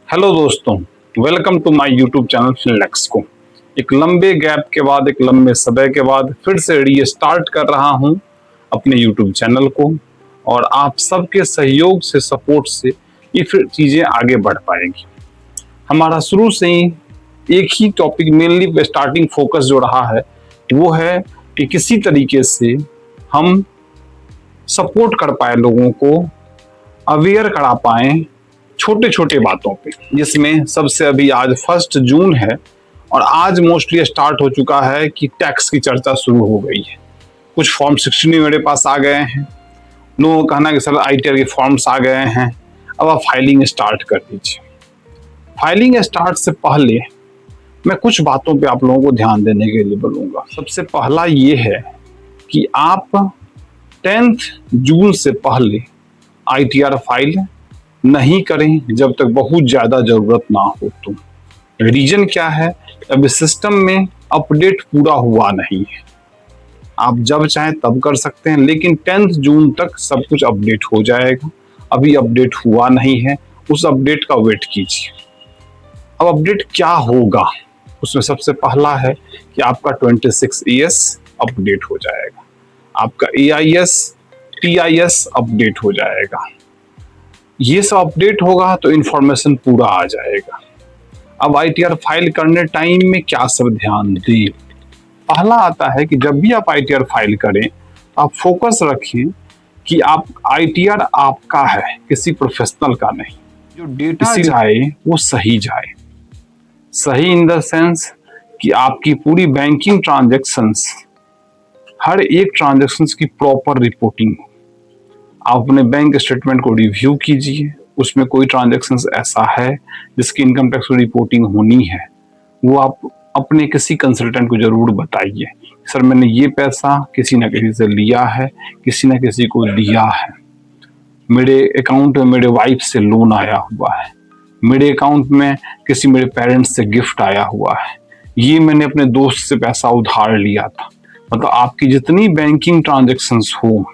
Hello दोस्तों, welcome to my YouTube channel Finlex को। एक लंबे गैप के बाद, एक लंबे समय के बाद फिर से रीस्टार्ट कर रहा हूं अपने यूट्यूब चैनल को, और आप सबके सहयोग से, सपोर्ट से ये फिर चीज़ें आगे बढ़ पाएंगी। हमारा शुरू से ही एक ही टॉपिक मेनली स्टार्टिंग फोकस जो रहा है वो है कि किसी तरीके से हम सपोर्ट कर पाए, लोगों को अवेयर करा पाए छोटे छोटे बातों पे, जिसमें सबसे अभी आज 1 जून है और आज मोस्टली स्टार्ट हो चुका है कि टैक्स की चर्चा शुरू हो गई है। कुछ फॉर्म 16 मेरे पास आ गए हैं, लोगों का कहना है कि सर ITR के फॉर्म्स आ गए हैं, अब आप फाइलिंग स्टार्ट कर दीजिए। फाइलिंग स्टार्ट से पहले मैं कुछ बातों पे आप लोगों को ध्यान देने के लिए बोलूँगा। सबसे पहला ये है कि आप 10 जून से पहले ITR फाइल नहीं करें जब तक बहुत ज़्यादा ज़रूरत ना हो तो। रीजन क्या है? अभी सिस्टम में अपडेट पूरा हुआ नहीं है। आप जब चाहें तब कर सकते हैं, लेकिन 10 जून तक सब कुछ अपडेट हो जाएगा। अभी अपडेट हुआ नहीं है, उस अपडेट का वेट कीजिए। अब अपडेट क्या होगा? उसमें सबसे पहला है कि आपका 26 ES अपडेट हो जाएगा, आपका AIS TIS अपडेट हो जाएगा। ये सब अपडेट होगा तो इंफॉर्मेशन पूरा आ जाएगा। अब ITR फाइल करने टाइम में क्या सब ध्यान दें? पहला आता है कि जब भी आप ITR फाइल करें तो आप फोकस रखें कि आप ITR आपका है, किसी प्रोफेशनल का नहीं। जो डेटा जाए वो सही जाए। सही इन द सेंस कि आपकी पूरी बैंकिंग ट्रांजैक्शंस, हर एक ट्रांजैक्शंस की प्रॉपर रिपोर्टिंग। आप अपने बैंक स्टेटमेंट को रिव्यू कीजिए, उसमें कोई ट्रांजैक्शंस ऐसा है जिसकी इनकम टैक्स रिपोर्टिंग होनी है, वो आप अपने किसी कंसल्टेंट को जरूर बताइए, सर मैंने ये पैसा किसी न किसी से लिया है, किसी न किसी को दिया है, मेरे अकाउंट में मेरे वाइफ से लोन आया हुआ है, मेरे अकाउंट में किसी मेरे पेरेंट्स से गिफ्ट आया हुआ है, ये मैंने अपने दोस्त से पैसा उधार लिया था। मतलब आपकी जितनी बैंकिंग ट्रांजैक्शंस हो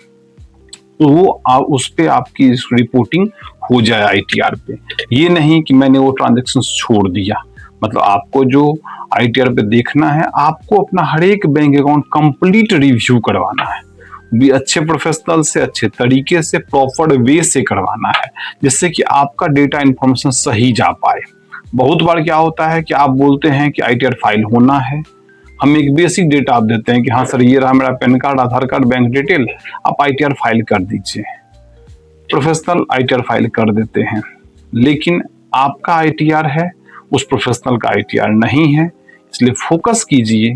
तो वो उस पे आपकी रिपोर्टिंग हो जाए ITR पे। ये नहीं कि मैंने वो ट्रांजैक्शन छोड़ दिया। मतलब आपको जो ITR पे देखना है, आपको अपना हर एक बैंक अकाउंट कंप्लीट रिव्यू करवाना है, भी अच्छे प्रोफेशनल से, अच्छे तरीके से, प्रॉपर वे से करवाना है, जिससे कि आपका डेटा इंफॉर्मेशन सही जा पाए। बहुत बार क्या होता है कि आप बोलते हैं कि ITR फाइल होना है, हम एक बेसिक डेटा आप देते हैं कि हाँ सर ये रहा मेरा पैन कार्ड, आधार कार्ड, बैंक डिटेल, आप ITR फाइल कर दीजिए। प्रोफेशनल ITR फाइल कर देते हैं, लेकिन आपका ITR है, उस प्रोफेशनल का ITR नहीं है। इसलिए फोकस कीजिए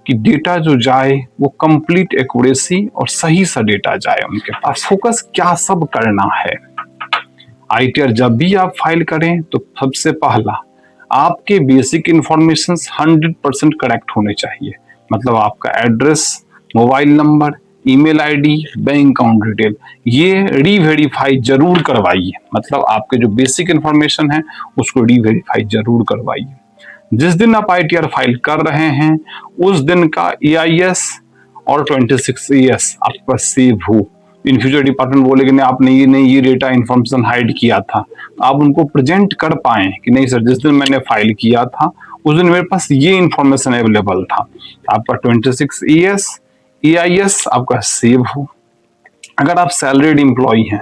कि डेटा जो जाए वो कंप्लीट एक्यूरेसी और सही सा डेटा जाए उनके पास। फोकस क्या सब करना है? ITR जब भी आप फाइल करें तो सबसे पहला आपके बेसिक इंफॉर्मेशन 100% करेक्ट होने चाहिए। मतलब आपका address, mobile number, email ID, bank account detail, ये रीवेरीफाई जरूर करवाइए। मतलब आपके जो बेसिक इंफॉर्मेशन है उसको रीवेरीफाई जरूर करवाइए। जिस दिन आप ITR फाइल कर रहे हैं उस दिन का AIS और 26 ES आपके पास सेव हो। इन फ्यूचर डिपार्टमेंट बोले कि नहीं आपने ये नहीं, ये डेटा इंफॉर्मेशन हाइड किया था, आप उनको प्रेजेंट कर पाए कि नहीं सर जिस दिन मैंने फाइल किया था उस दिन मेरे पास ये इंफॉर्मेशन अवेलेबल था। आपका 26 ES AIS आपका सेव हो। अगर आप सैलरीड एम्प्लॉय हैं,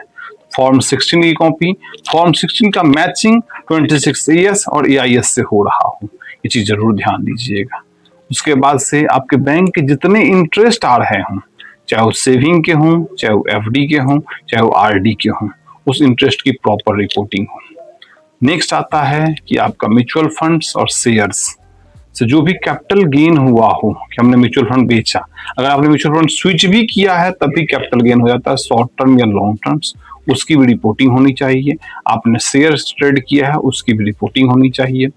फॉर्म 16 की कॉपी, फॉर्म 16 का मैचिंग 26 ES और AIS से हो रहा हो, ये चीज जरूर ध्यान दीजिएगा। उसके बाद से आपके बैंक के जितने इंटरेस्ट आ रहे हों, चाहे वो सेविंग के हों, चाहे वो FD के हों, चाहे वो RD के हों, उस इंटरेस्ट की प्रॉपर रिपोर्टिंग हो। नेक्स्ट आता है कि आपका म्यूचुअल फंड्स और शेयर्स से जो भी कैपिटल गेन हुआ हो, कि हमने म्यूचुअल फंड बेचा, अगर आपने म्यूचुअल फंड स्विच भी किया है तब भी कैपिटल गेन हो जाता है, शॉर्ट टर्म या लॉन्ग टर्म्स, उसकी भी रिपोर्टिंग होनी चाहिए। आपने शेयर ट्रेड किया है उसकी भी रिपोर्टिंग होनी चाहिए।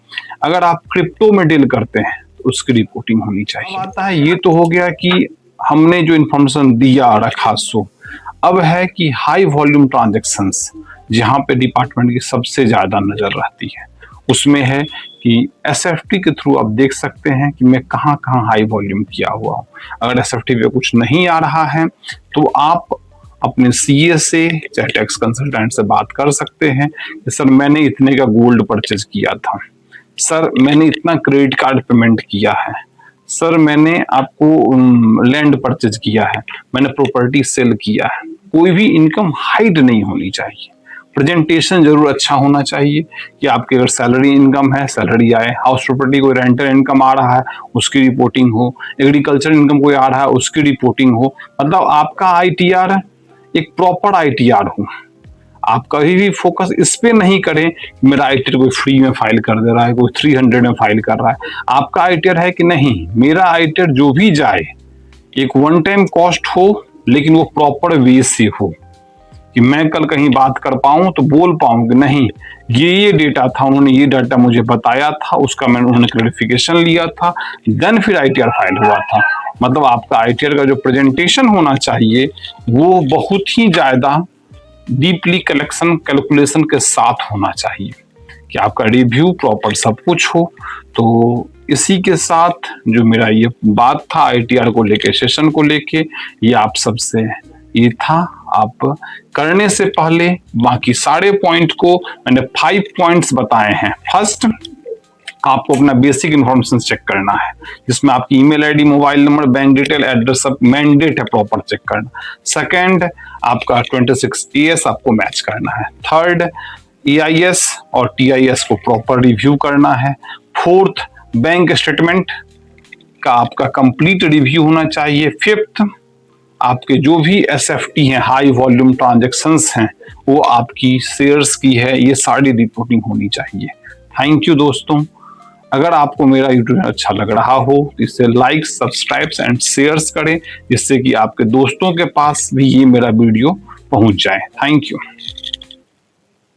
अगर आप क्रिप्टो में डील करते हैं तो उसकी रिपोर्टिंग होनी चाहिए। आता है, ये तो हो गया कि हमने जो इंफॉर्मेशन दिया रखा सो। अब है कि हाई वॉल्यूम ट्रांजैक्शंस, जहां पे डिपार्टमेंट की सबसे ज्यादा नजर रहती है, उसमें है कि SFT के थ्रू आप देख सकते हैं कि मैं कहां कहां हाई वॉल्यूम किया हुआ हूं। अगर SFT पे कुछ नहीं आ रहा है तो आप अपने सीए से चाहे टैक्स कंसल्टेंट से बात कर सकते हैं कि सर मैंने इतने का गोल्ड परचेज किया था, सर मैंने इतना क्रेडिट कार्ड पेमेंट किया है, सर मैंने आपको लैंड परचेज किया है, मैंने प्रॉपर्टी सेल किया है। कोई भी इनकम हाइड नहीं होनी चाहिए। प्रेजेंटेशन जरूर अच्छा होना चाहिए कि आपकी अगर सैलरी इनकम है सैलरी आए, हाउस प्रॉपर्टी कोई रेंटल इनकम आ रहा है उसकी रिपोर्टिंग हो, एग्रीकल्चर इनकम कोई आ रहा है उसकी रिपोर्टिंग हो, मतलब आपका आईटीआर एक प्रॉपर आईटीआर हो। आप कभी भी फोकस इस पे नहीं करें कि मेरा आईटीआर कोई फ्री में फाइल कर दे रहा है, कोई 300 में फाइल कर रहा है। आपका आईटीआर है कि नहीं मेरा आईटीआर जो भी जाए एक वन टाइम कॉस्ट हो, लेकिन वो प्रॉपर वे से हो कि मैं कल कहीं बात कर पाऊं तो बोल पाऊं कि नहीं ये डेटा था, उन्होंने ये डाटा मुझे बताया था, उसका मैंने उन्होंने क्लैरिफिकेशन लिया था, देन फिर आईटीआर फाइल हुआ था। मतलब आपका आईटीआर का जो प्रेजेंटेशन होना चाहिए वो बहुत ही ज्यादा डीपली कलेक्शन कैलकुलेशन के साथ होना चाहिए कि आपका रिव्यू प्रॉपर सब कुछ हो। तो इसी के साथ जो मेरा ये बात था आईटीआर को लेके, सेशन को लेके, ये आप सबसे ये था। आप करने से पहले बाकी सारे पॉइंट को मैंने 5 पॉइंट्स बताए हैं। फर्स्ट, आपको अपना बेसिक इन्फॉर्मेशन चेक करना है जिसमें आपकी email ID, mobile number, bank detail, address सब मैंडेट है प्रॉपर चेक करना। सेकंड, आपका 26 ES आपको मैच करना है। थर्ड, EIS और TIS को प्रॉपर रिव्यू करना है। फोर्थ, बैंक स्टेटमेंट का आपका कंप्लीट रिव्यू होना चाहिए। फिफ्थ, आपके जो भी SFT हैं, हाई वॉल्यूम ट्रांजैक्शंस हैं, वो आपकी शेयर्स की है, ये सारी रिपोर्टिंग होनी चाहिए। थैंक यू दोस्तों। अगर आपको मेरा यूट्यूब अच्छा लग रहा हो तो इसे लाइक, सब्सक्राइब एंड शेयर्स करें जिससे कि आपके दोस्तों के पास भी ये मेरा वीडियो पहुंच जाए। Thank you.